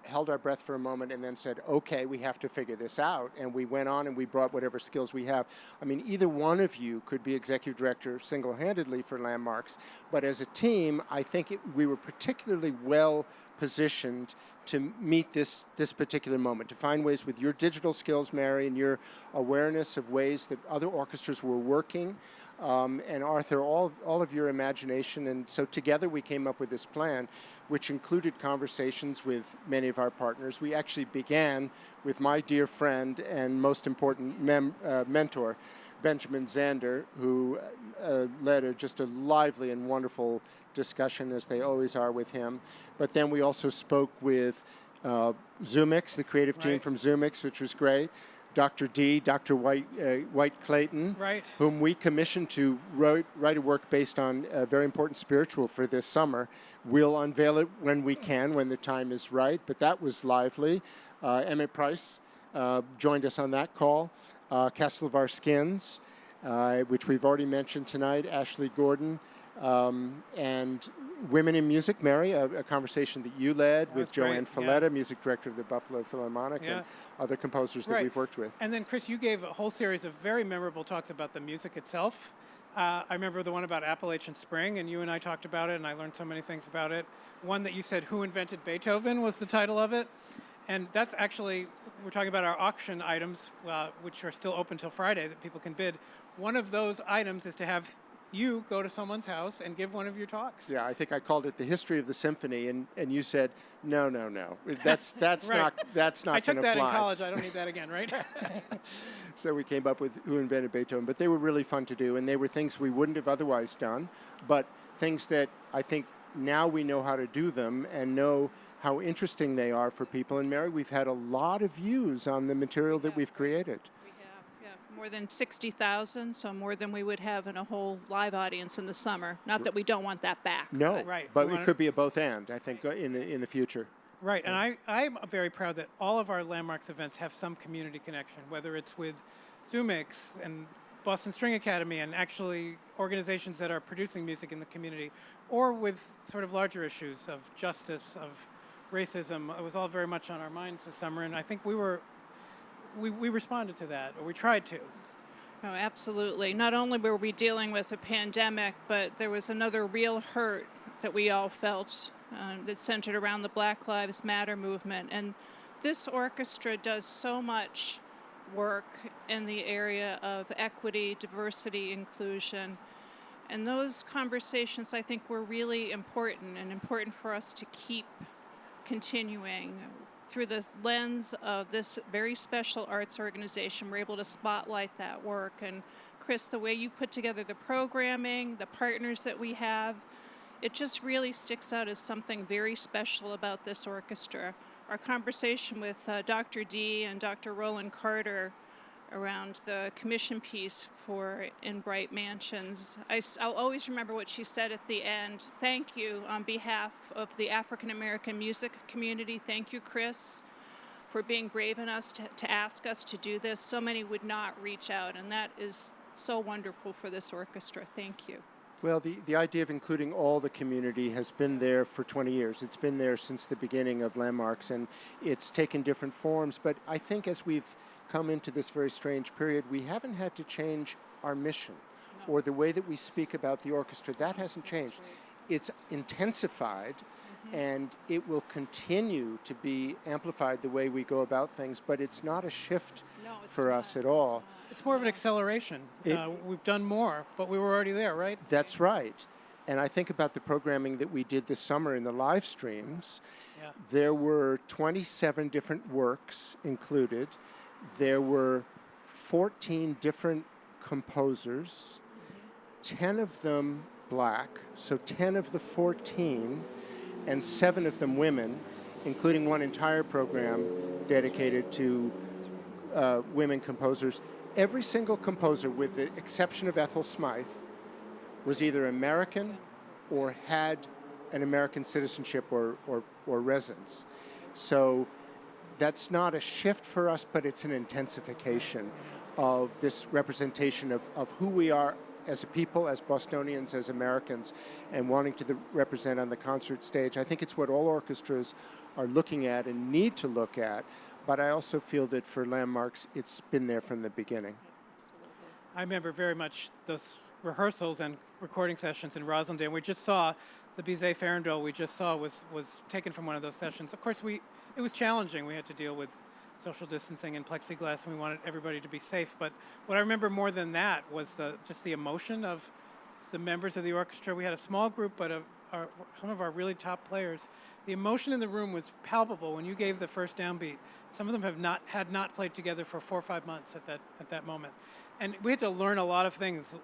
held our breath for a moment and then said, okay, we have to figure this out. And we went on and we brought whatever skills we have. I mean, either one of you could be executive director single-handedly for Landmarks, but as a team, I think we were particularly well positioned to meet this particular moment, to find ways with your digital skills, Mary, and your awareness of ways that other orchestras were working, and Arthur, all of your imagination. And so together we came up with this plan, which included conversations with many of our partners. We actually began with my dear friend and most important mentor, Benjamin Zander, who led just a lively and wonderful discussion, as they always are with him. But then we also spoke with Zoomix, the creative team from Zoomix, which was great. Dr. White Clayton, whom we commissioned to write a work based on a very important spiritual for this summer. We'll unveil it when we can, when the time is right, but that was lively. Emmett Price joined us on that call. Castlevar Skins, which we've already mentioned tonight, Ashley Gordon, and Women in Music, Mary, a conversation that you led with Joanne Falletta, music director of the Buffalo Philharmonic, and other composers that we've worked with. And then, Chris, you gave a whole series of very memorable talks about the music itself. I remember the one about Appalachian Spring, and you and I talked about it, and I learned so many things about it. One that you said, Who Invented Beethoven, was the title of it. And that's actually, we're talking about our auction items, which are still open till Friday, that people can bid. One of those items is to have you go to someone's house and give one of your talks. Yeah, I think I called it The History of the Symphony, and you said, no. That's not going to fly. I took that in college. I don't need that again, right? So we came up with Who Invented Beethoven, but they were really fun to do, and they were things we wouldn't have otherwise done, but things that I think now we know how to do them and know how interesting they are for people. And Mary, we've had a lot of views on the material that we've created. We have, yeah. More than 60,000, so more than we would have in a whole live audience in the summer. Not that we don't want that back. No, Right. but We it wanna- could be a both and, I think, in the future. Right, and I'm very proud that all of our Landmarks events have some community connection, whether it's with Zoomix and Boston String Academy and actually organizations that are producing music in the community, or with sort of larger issues of justice, of racism. It was all very much on our minds this summer, and I think we responded to that, or we tried to. Oh, absolutely. Not only were we dealing with a pandemic, but there was another real hurt that we all felt that centered around the Black Lives Matter movement. And this orchestra does so much work in the area of equity, diversity, inclusion. And those conversations, I think, were really important and important for us to keep continuing. Through the lens of this very special arts organization, we're able to spotlight that work. And Chris, the way you put together the programming, the partners that we have, it just really sticks out as something very special about this orchestra. Our conversation with Dr. D and Dr. Roland Carter around the commission piece for In Bright Mansions, I'll always remember what she said at the end. Thank you on behalf of the African American music community. Thank you, Chris, for being brave enough to ask us to do this. So many would not reach out, and that is so wonderful for this orchestra. Thank you. Well, the idea of including all the community has been there for 20 years. It's been there since the beginning of Landmarks, and it's taken different forms. But I think as we've come into this very strange period, we haven't had to change our mission or the way that we speak about the orchestra. That hasn't changed. It's intensified, and it will continue to be amplified the way we go about things, but it's not a shift for us at all. It's more of an acceleration. We've done more, but we were already there, right? That's right. And I think about the programming that we did this summer in the live streams. Yeah. There were 27 different works included. There were 14 different composers, 10 of them black, so 10 of the 14, and 7 of them women, including one entire program dedicated to women composers. Every single composer, with the exception of Ethel Smythe, was either American or had an American citizenship or residence. So that's not a shift for us, but it's an intensification of this representation of who we are as a people, as Bostonians, as Americans, and wanting to represent on the concert stage. I think it's what all orchestras are looking at and need to look at, but I also feel that for Landmarks, it's been there from the beginning. I remember very much those rehearsals and recording sessions in Roslindale. We just saw the Bizet Farandole we just saw was taken from one of those sessions. Of course, it was challenging. We had to deal with social distancing and plexiglass, and we wanted everybody to be safe. But what I remember more than that was just the emotion of the members of the orchestra. We had a small group, but some of our really top players. The emotion in the room was palpable when you gave the first downbeat. Some of them had not played together for 4 or 5 months at that moment. And we had to learn a lot of things,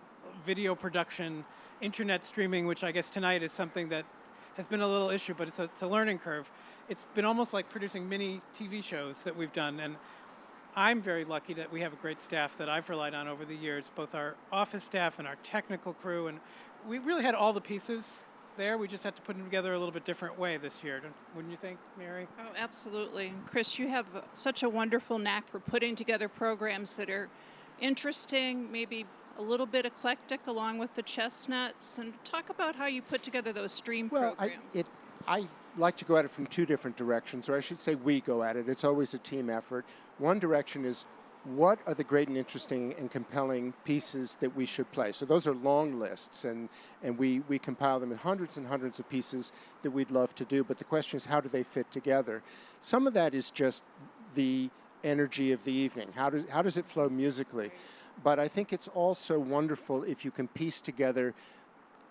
video production, internet streaming, which I guess tonight is something that has been a little issue, but it's a learning curve. It's been almost like producing mini TV shows that we've done, and I'm very lucky that we have a great staff that I've relied on over the years, both our office staff and our technical crew, and we really had all the pieces there. We just had to put them together a little bit different way this year, wouldn't you think, Mary? Oh, absolutely. And Chris, you have such a wonderful knack for putting together programs that are interesting, maybe a little bit eclectic, along with the chestnuts. And talk about how you put together those stream programs. I like to go at it from 2 different directions, or I should say we go at it. It's always a team effort. One direction is, what are the great and interesting and compelling pieces that we should play? So those are long lists, and we compile them in hundreds and hundreds of pieces that we'd love to do. But the question is, how do they fit together? Some of that is just the energy of the evening. How does it flow musically? But I think it's also wonderful if you can piece together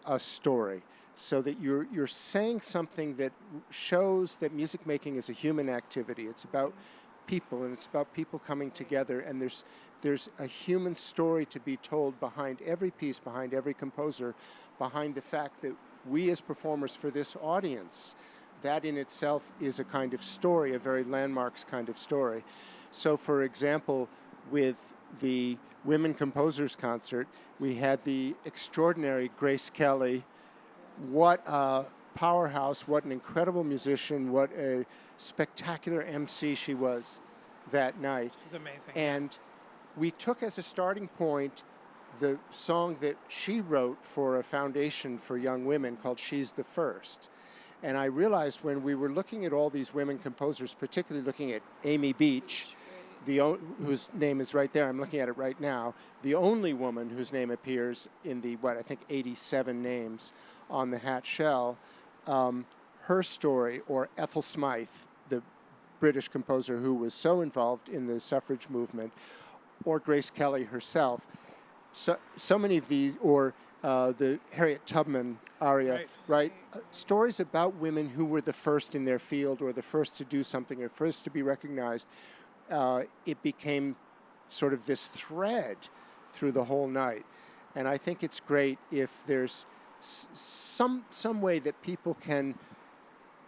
a story, so that you're saying something that shows that music making is a human activity. It's about people, and it's about people coming together, and there's a human story to be told behind every piece, behind every composer, behind the fact that we as performers for this audience, that in itself is a kind of story, a very Landmarks kind of story. So for example, with the Women Composers Concert. We had the extraordinary Grace Kelly. What a powerhouse, what an incredible musician, what a spectacular MC she was that night. She's amazing. And we took as a starting point the song that she wrote for a foundation for young women called She's the First. And I realized when we were looking at all these women composers, particularly looking at Amy Beach, whose name is right there, I'm looking at it right now, the only woman whose name appears in the, 87 names on the hat shell, her story, or Ethel Smythe, the British composer who was so involved in the suffrage movement, or Grace Kelly herself. So many of these, or the Harriet Tubman aria, right? Stories about women who were the first in their field, or the first to do something, or first to be recognized. It became sort of this thread through the whole night. And I think it's great if there's some way that people can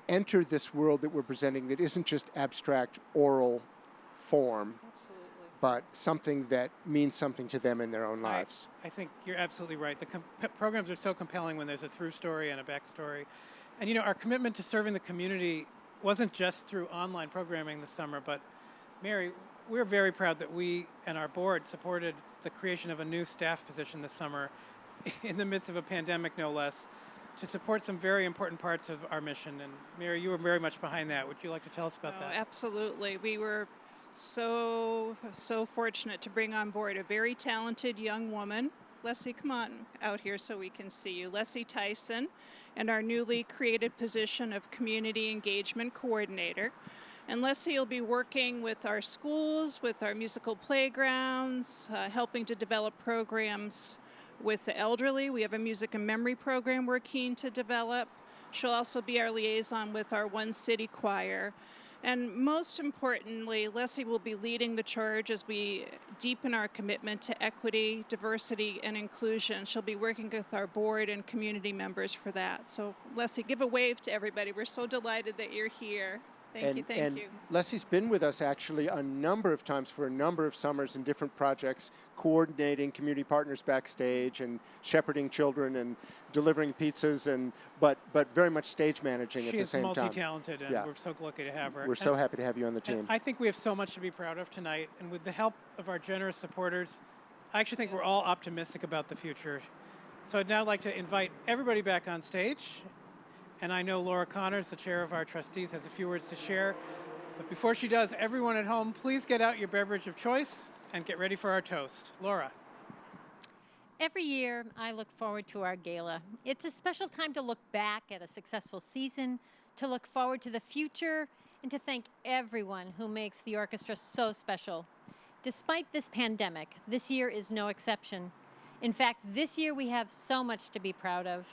enter this world that we're presenting that isn't just abstract oral form. Absolutely. But something that means something to them in their own lives. I think you're absolutely right. The programs are so compelling when there's a through story and a backstory. And you know, our commitment to serving the community wasn't just through online programming this summer, but Mary, we're very proud that we and our board supported the creation of a new staff position this summer, in the midst of a pandemic no less, to support some very important parts of our mission. And Mary, you were very much behind that. Would you like to tell us about that? Absolutely. We were so fortunate to bring on board a very talented young woman. Leslie, come on out here so we can see you. Leslie Tyson, and our newly created position of Community Engagement Coordinator. And Leslie will be working with our schools, with our musical playgrounds, helping to develop programs with the elderly. We have a music and memory program we're keen to develop. She'll also be our liaison with our One City Choir. And most importantly, Leslie will be leading the charge as we deepen our commitment to equity, diversity, and inclusion. She'll be working with our board and community members for that. So Leslie, give a wave to everybody. We're so delighted that you're here. Thank you. Leslie's been with us actually a number of times for a number of summers in different projects, coordinating community partners backstage and shepherding children and delivering pizzas, but very much stage managing at the same time. She is multi-talented, and we're so lucky to have her. We're so happy to have you on the team. I think we have so much to be proud of tonight, and with the help of our generous supporters, I actually think we're all optimistic about the future. So I'd now like to invite everybody back on stage. And I know Laura Connors, the chair of our trustees, has a few words to share. But before she does, everyone at home, please get out your beverage of choice and get ready for our toast. Laura. Every year, I look forward to our gala. It's a special time to look back at a successful season, to look forward to the future, and to thank everyone who makes the orchestra so special. Despite this pandemic, this year is no exception. In fact, this year we have so much to be proud of.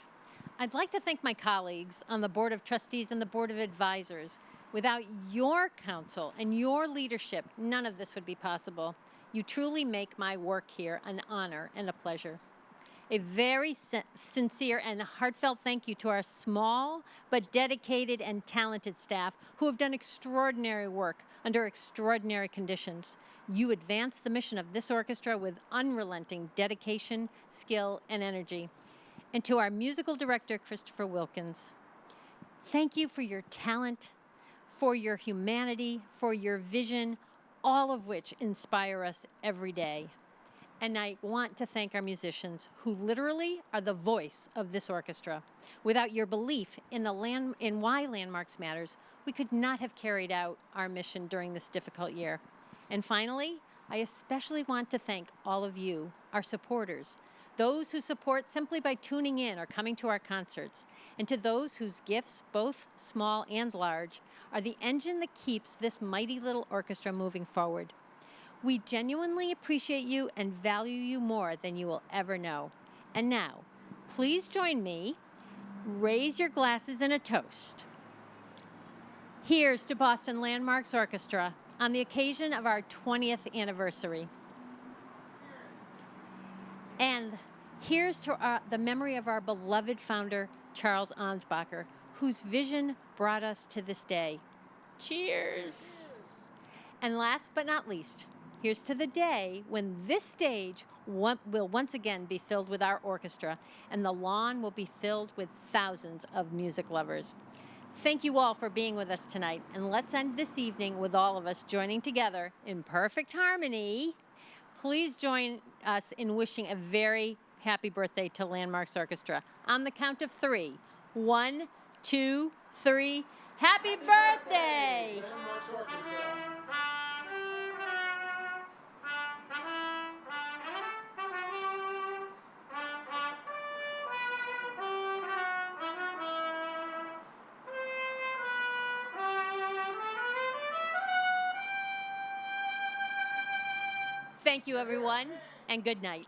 I'd like to thank my colleagues on the Board of Trustees and the Board of Advisors. Without your counsel and your leadership, none of this would be possible. You truly make my work here an honor and a pleasure. A very sincere and heartfelt thank you to our small but dedicated and talented staff who have done extraordinary work under extraordinary conditions. You advance the mission of this orchestra with unrelenting dedication, skill, and energy. And to our musical director, Christopher Wilkins, thank you for your talent, for your humanity, for your vision, all of which inspire us every day. And I want to thank our musicians, who literally are the voice of this orchestra. Without your belief in why Landmarks matters, we could not have carried out our mission during this difficult year. And finally, I especially want to thank all of you, our supporters, those who support simply by tuning in or coming to our concerts, and to those whose gifts, both small and large, are the engine that keeps this mighty little orchestra moving forward. We genuinely appreciate you and value you more than you will ever know. And now, please join me, raise your glasses in a toast. Here's to Boston Landmarks Orchestra on the occasion of our 20th anniversary. And here's to the memory of our beloved founder, Charles Ansbacher, whose vision brought us to this day. Cheers! And last but not least, Here's to the day when this stage will once again be filled with our orchestra, and the lawn will be filled with thousands of music lovers. Thank you all for being with us tonight, and let's end this evening with all of us joining together in perfect harmony. Please join us in wishing a very happy birthday to Landmarks Orchestra. On the count of 3. 1, 2, 3. Happy birthday! Landmarks Orchestra. Thank you, everyone, and good night.